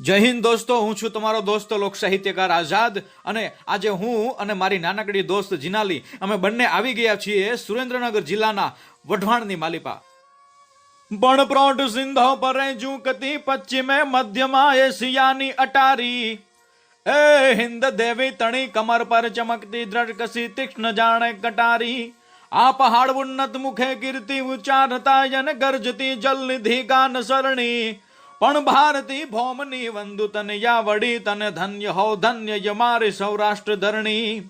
જય હિન્દ દોસ્તો, હું છું તમારો દોસ્ત લોક સાહિત્યકાર આઝાદ અને આજે હું અને મારી નાનકડી દોસ્ત જીનાલી અમે બંને આવી ગયા છીએ સુરેન્દ્રનગર જિલ્લાના વઢવાણની માલિપા. પણ પ્રોઢ સિંધો પરે ઝૂકતી પશ્ચિમે મધ્યમાં એશિયાની અટારી એ હિન્દ દેવી તણી કમર પર ચમકતી દ્રઢકસી તીક્ષ્ણ જાણે કટારી આ પહાડ ઉન્નત મુખે કીર્તિ ઉચ્ચારતા યન ગર્જતી જલનિધિ ગાન સરણી પણ ભારતી ભૌમની વંદુ તને યા વડી તને ધન્ય હો ધન્ય યમારી સૌરાષ્ટ્ર ધરણી.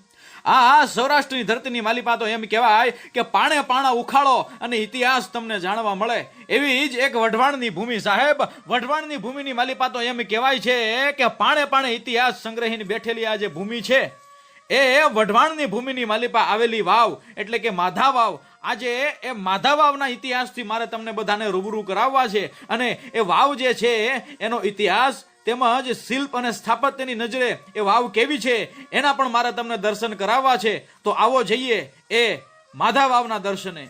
આ સૌરાષ્ટ્રની ધરતીની માલિપા તો એમ કહેવાય કે પાણે પાણા ઉખાડો અને ઇતિહાસ તમને જાણવા મળે એવી જ એક વઢવાણની ભૂમિ સાહેબ. વઢવાણની ભૂમિની માલિપા તો એમ કહેવાય છે કે પાણે પાણે ઇતિહાસ સંગ્રહીને બેઠેલી આ જે ભૂમિ છે એ વઢવાણની ભૂમિની માલિપા આવેલી વાવ એટલે કે માધા વાવ. આજે એ માધા વાવના ઇતિહાસથી મારે તમને બધાને રૂબરૂ કરાવવા છે અને એ વાવ જે છે એનો ઇતિહાસ તેમજ શિલ્પ અને સ્થાપત્યની નજરે એ વાવ કેવી છે એના પણ મારે તમને દર્શન કરાવવા છે. તો આવો જઈએ એ માધા વાવના દર્શને.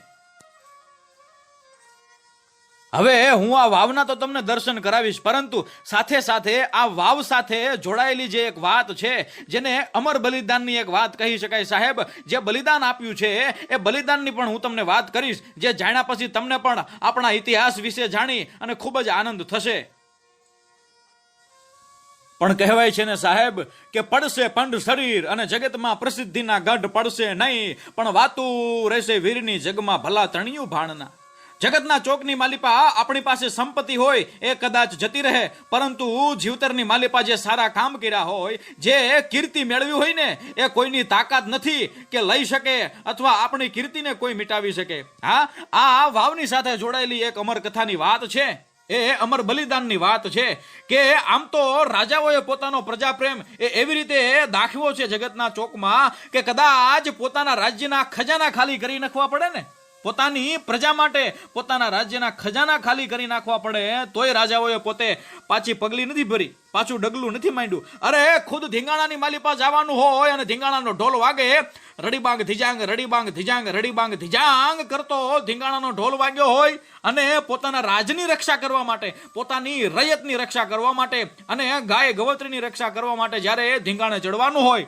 હવે હું આ વાવના તો તમને દર્શન કરાવીશ, પરંતુ સાથે સાથે આ વાવ સાથે જોડાયેલી જે એક વાત છે જેને અમર બલિદાનની એક વાત કહી શકાય સાહેબ. જે બલિદાન આપ્યું છે એ બલિદાનની પણ હું તમને વાત કરીશ, જે જાણ્યા પછી તમને પણ આપણા ઇતિહાસ વિશે જાણી અને ખૂબ જ આનંદ થશે. પણ કહેવાય છે ને સાહેબ કે પડશે પંડ શરીર અને જગતમાં પ્રસિદ્ધિના ગઢ પડશે નહીં, પણ વાતું રહેશે વીરની જગમાં ભલા તણિયું ભાણના. જગતના ચોકની માલિપા આપણી પાસે સંપત્તિ હોય એ કદાચ જતી રહે, પરંતુ જીવતરની માલિપા જે સારા કામ કર્યા હોય, જે કીર્તિ મેળવી હોય ને એ કોઈની તાકાત નથી કે લઈ શકે અથવા આપણી કીર્તિને કોઈ મિટાવી શકે. હા, આ વાવની સાથે જોડાયેલી એક અમર કથાની વાત છે. એ અમર બલિદાનની વાત છે કે આમ તો રાજાઓએ પોતાનો પ્રજાપ્રેમ એવી રીતે દાખવ્યો છે જગતના ચોકમાં કે કદાચ પોતાના રાજ્યના ખજાના ખાલી કરી નાખવા પડે ને, પોતાની પ્રજા માટે પોતાના રાજ્યના ખજાના ખાલી કરી નાખવા પડે તોય રાજાઓએ પોતે પાછી પગલી નથી ભરી, પાછું ડગલું નથી માંડ્યું. અરે ખુદ ધીંગાણાની માલિપા જવાનું હોય અને ધીંગાણાનો ઢોલ વાગે, રડીબાંગ ધીજાંગ રડીબાંગ ધીજાંગ રડીબાંગ ધીજાંગ કરતો ધીંગાણાનો ઢોલ વાગ્યો હોય અને પોતાના રાજની રક્ષા કરવા માટે, પોતાની રયતની રક્ષા કરવા માટે અને ગાય ગવત્રીની રક્ષા કરવા માટે જ્યારે ધીંગાણે ચડવાનું હોય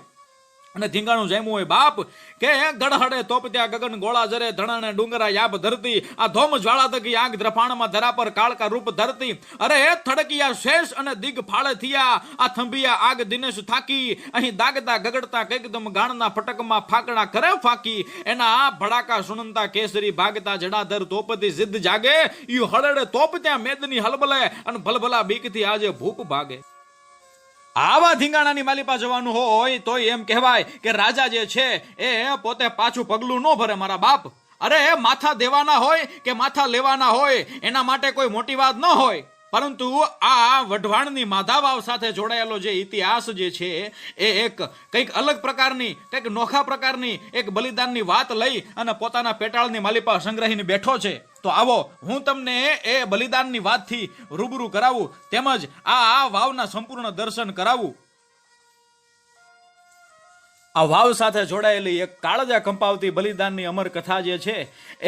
અને ધીંગાણું જામ્યું હોય બાપ કે ગડહડે તોપ ત્યાં ગગન ગોળા જરે ધણાને ડુંગરા યાબ ધરતી આ ધોમ જ્વાળા તકી આગ દ્રફાણમાં ધરા પર કાળકા રૂપ ધરતી. અરે થડકિયા શેષ અને દિગ ફાળે થયા આ થંભિયા આગ દિનેશ થાકી અહીં દાગતા ગગડતા કઈકદમ ગાણના ફટકમાં ફાકડા કરે ફાકી એના ભડાકા સુનંતા કેસરી ભાગતા જડાધર તોપતી સિદ્ધ જાગે ઈ હળડે તોપ ત્યાં મેદની હલબલે અને ભલભલા બીકથી આજે ભૂપ ભાગે. આવા ધીંગાણાની માલિપા જવાનું હોય તો એમ કહેવાય કે રાજા જે છે એ પોતે પાછું પગલું ન ભરે મારા બાપ. અરે માથા દેવાના હોય કે માથા લેવાના હોય એના માટે કોઈ મોટી વાત ન હોય, પરંતુ આ વઢવાણની માધા વાવ સાથે જોડાયેલો જે ઇતિહાસ જે છે એ એક કંઈક અલગ પ્રકારની, કંઈક નોખા પ્રકારની એક બલિદાનની વાત લઈ અને પોતાના પેટાળની માલિપા સંગ્રહીને બેઠો છે. તો આવો હું તમને એ બલિદાનની વાતથી રૂબરૂ કરાવું તેમજ આ વાવના સંપૂર્ણ દર્શન કરાવું. આ વાવ સાથે જોડાયેલી એક કાળજા કંપાવતી બલિદાનની અમર કથા જે છે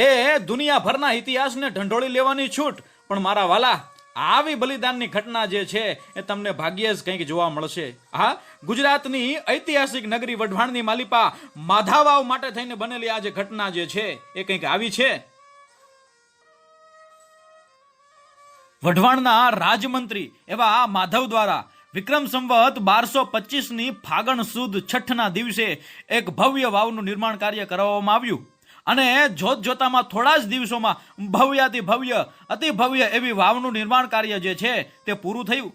એ દુનિયાભરના ઇતિહાસને ઢંઢોળી લેવાની છૂટ, પણ મારા વાલા આવી બલિદાનની ઘટના જે છે એ તમને ભાગ્યે જ કંઈક જોવા મળશે. હા, ગુજરાતની ઐતિહાસિક નગરી વઢવાણની માલિપા માધા વાવ માટે થઈને બનેલી આ જે ઘટના જે છે એ કંઈક આવી છે. વઢવાણના રાજમંત્રી એવા માધવ દ્વારા વિક્રમ સંવત 1225ની ફાગણ સુદ છઠ્ઠના દિવસે એક ભવ્ય વાવનું નિર્માણ કાર્ય કરવામાં આવ્યું અને જોત જોતામાં થોડા જ દિવસોમાં ભવ્યાતિ ભવ્ય અતિ ભવ્ય એવી વાવનું નિર્માણ કાર્ય જે છે તે પૂરું થયું.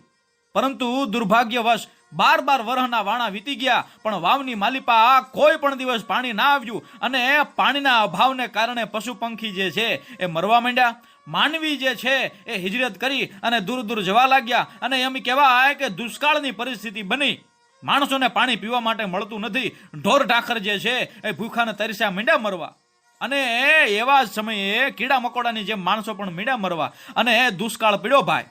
પરંતુ દુર્ભાગ્યવશ 12 વર્ષના વાણા વીતી ગયા પણ વાવની માલિપા કોઈ પણ દિવસ પાણી ના આવ્યું અને પાણીના અભાવને કારણે પશુ પંખી જે છે એ મરવા માંડ્યા. માનવી જે છે એ હિજરત કરી અને દૂર દૂર જવા લાગ્યા અને એમ કહેવાય કે દુષ્કાળની પરિસ્થિતિ બની. માણસોને પાણી પીવા માટે મળતું નથી, ઢોર ઢાખર જે છે એ ભૂખાને તરસ્યા મીંડા મરવા અને એવા જ સમયે કીડા મકોડાની જેમ માણસો પણ મીંડા મરવા અને દુષ્કાળ પીડ્યો ભાઈ.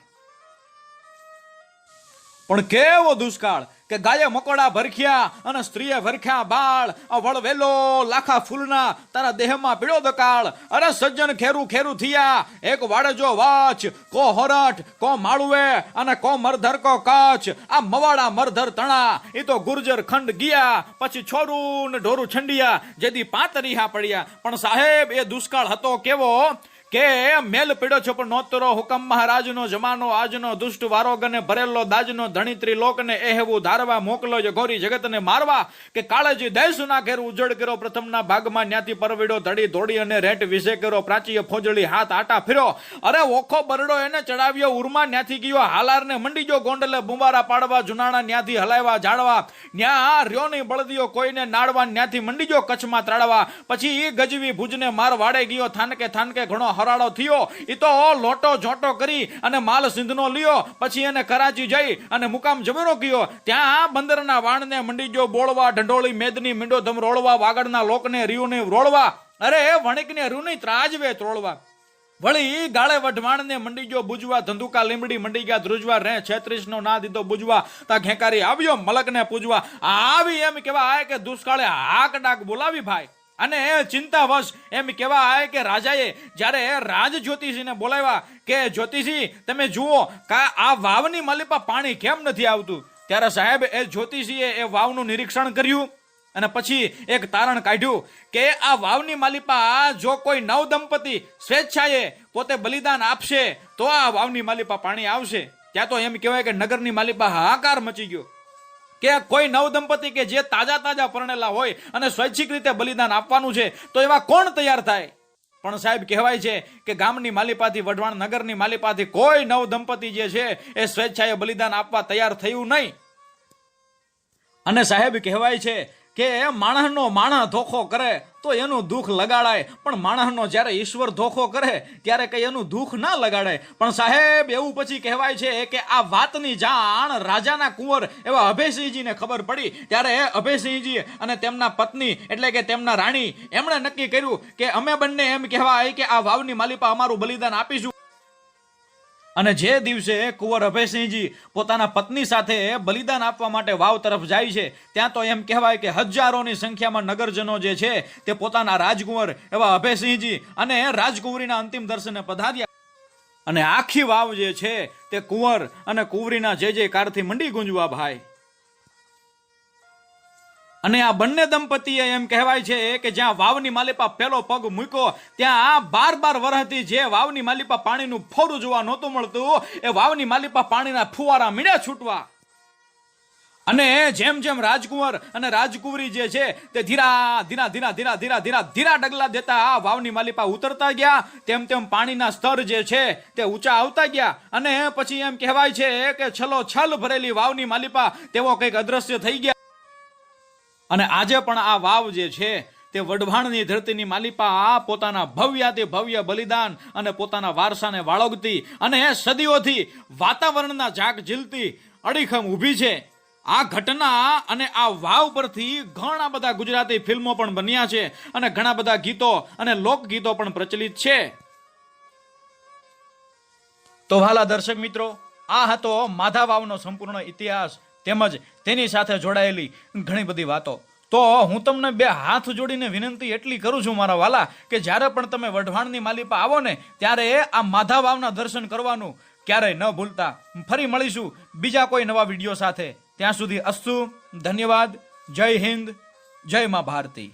પણ કેવો દુષ્કાળ કે ગાયે મકોડા ભરખ્યા અને સ્ત્રીએ ભરખ્યા બાળ, આ વળવેલો લાખા ફૂલના તારા દેહમાં પીળો દકાળ. અરે સજ્જન ખેરું ખેરું થયા, એક વાડજો વાચ, કો હોરઠ, કો માળુએ અને કો મરધર કો કચ્છ. આ મવાડા મરધર તણા એ તો ગુર્જર ખંડ ગયા, પછી છોરું ને ઢોરું છંડિયા, જેથી પાંતરીહા પડ્યા. પણ સાહેબ એ દુષ્કાળ હતો કેવો કે મેલ પીડ્યો છો પણ નોતરો હુકમ મહારાજનો, જમાનો આજનો દુષ્ટ વારો ગને ભરેલો દાજનો, ધણીત્રી લોકને એહવું ધારવા મોકલો ઘોરી જગતને મારવા. કે કાળજી દેશના ઘેર ઉજળ કર્યો, પ્રથમના ભાગમાં ન્યાથી પરવીડો, ધડી ધોડી અને રેટ વિશે કર્યો, પ્રાચીય ફોજળી હાથ આટા ફેર્યો. અરે ઓખો બરડો એને ચડાવ્યો, ઉર્મા ન્યાથી ગયો, હાલારને મંડી ગયો ગોંડલે બુંબારા પાડવા, જુનાણા ન્યાથી હલાવ્યા ઝાડવા, ન્યા રહ્યો નહીં બળદિયો કોઈને નાડવા, ન્યાથી મંડી ગયો કચ્છમાં ત્રાડવા. પછી ગજવી ભુજને માર વાડે ગયો, થાનકે થાનકે ઘણો હરાડો થયો. એ તો લોટો જોટો કરી અને માલ સિંધનો લ્યો, પછી એને કરાચી જઈ અને મુકામ જબરો ગયો. ત્યાં બંદરના વાણને મંડી ગયો બોળવા, ઢંઢોળી મેદની મીંડો ધમ રોળવા, વાગડના લોકને રીયુને રોળવા, અરે વણિકને રૂની ત્રાજવે ત્રોળવા. વળી ગાળે વઢવાણને મંડી ગયો બુજવા, ધંધુકા લીમડી મંડી ગયા ધ્રુજવા, રે 36 નો ના દીધો બુજવા, તા ઘેકારી આવ્યો મલકને પૂજવા. આવી એમ કેવાય કે દુષ્કાળે હાક ડાક બોલાવી ભાઈ. અને ચિંતાવશ એમ કહેવાય કે રાજાએ જ્યારે રાજ જ્યોતિષીને બોલાવ્યા કે જ્યોતિષી તમે જુઓ કે આ વાવની માલિપા પાણી કેમ નથી આવતું. ત્યારે સાહેબ એ જ્યોતિષીએ એ વાવનું નિરીક્ષણ કર્યું અને પછી એક તારણ કાઢ્યું કે આ વાવની માલિપા જો કોઈ નવ દંપતી સ્વેચ્છાએ પોતે બલિદાન આપશે તો આ વાવની માલિપા પાણી આવશે. ત્યાં તો એમ કહેવાય કે નગરની માલિપા હાહાકાર મચી ગયો કે કોઈ નવ દંપતી કે જે તાજા તાજા પરણેલા હોય અને સ્વૈચ્છિક રીતે બલિદાન આપવાનું છે તો એવા કોણ તૈયાર થાય. પણ સાહેબ કહેવાય છે કે ગામની માલિપાથી વઢવાણ નગરની માલિપાથી કોઈ નવ દંપતી જે છે એ સ્વેચ્છાએ બલિદાન આપવા તૈયાર થયું નહીં. અને સાહેબ કહેવાય છે કે માણસનો માણસ ધોખો કરે તો એનું દુઃખ લગાડાય, પણ માણસનો જ્યારે ઈશ્વર ધોખો કરે ત્યારે કઈ એનું દુઃખ ના લગાડાય. પણ સાહેબ એવું પછી કહેવાય છે કે આ વાતની જાણ રાજાના કુંવર એવા અભયસિંહજીને ખબર પડી. ત્યારે અભયસિંહજી અને તેમના પત્ની એટલે કે તેમના રાણી એમણે નક્કી કર્યું કે અમે બંને એમ કહેવાય કે આ વાવની માલિપા અમારું બલિદાન આપીશું. અને જે દિવસે કુંવર અભયસિંહજી પોતાના પત્ની સાથે બલિદાન આપવા માટે વાવ તરફ જાય છે ત્યાં તો એમ કહેવાય કે હજારોની સંખ્યામાં નગરજનો જે છે તે પોતાના રાજકુંવર એવા અભયસિંહજી અને રાજકુંવરીના અંતિમ દર્શને પધાર્યા. અને આખી વાવ જે છે તે કુંવર અને કુંવરીના જય જયકારથી મંડી ગુંજવા ભાઈ. અને આ બંને દંપતીએ એમ કહેવાય છે કે જ્યાં વાવની માલિપા પેલો પગ મૂક્યો ત્યાં 12 વર્ષથી જે વાવની માલિપા પાણીનું ફોરું જોવા નહોતું મળતું એ વાવની માલિપા પાણીના ફુવારા મીંડા છૂટવા. અને જેમ જેમ રાજકુંવર અને રાજકુંવરી જે છે તે ધીરા ધીરા ધીરા ધીરા ધીરા ધીરા ધીરા ડગલા દેતા આ વાવની માલિપા ઉતરતા ગયા, તેમ તેમ પાણીના સ્તર જે છે તે ઊંચા આવતા ગયા. અને પછી એમ કહેવાય છે કે છલો છલ ભરેલી વાવની માલિપા તેઓ કંઈક અદ્રશ્ય થઈ ગયા. અને આજે પણ આ વાવ જે છે તે વઢવાણની ધરતીની માલિપા પોતાના ભવ્યાથી ભવ્ય બલિદાન અને પોતાના વારસાને વાળોગતી અને સદીઓથી વાતાવરણના ઝાક ઝીલતી અડીખમ ઊભી છે. આ ઘટના અને આ વાવ પરથી ઘણા બધા ગુજરાતી ફિલ્મો પણ બન્યા છે અને ઘણા બધા ગીતો અને લોકગીતો પણ પ્રચલિત છે. તો વાલા દર્શક મિત્રો, આ હતો માધા વાવનો સંપૂર્ણ ઇતિહાસ તેમજ તેની સાથે જોડાયેલી ઘણી બધી વાતો. તો હું તમને બે હાથ જોડીને વિનંતી એટલી કરું છું મારા વાલા કે જ્યારે પણ તમે વઢવાણની માલિપા આવો ને ત્યારે આ માધા વાવના દર્શન કરવાનું ક્યારેય ન ભૂલતા. ફરી મળીશું બીજા કોઈ નવા વિડીયો સાથે. ત્યાં સુધી અસ્તુ, ધન્યવાદ, જય હિન્દ, જય મા ભારતી.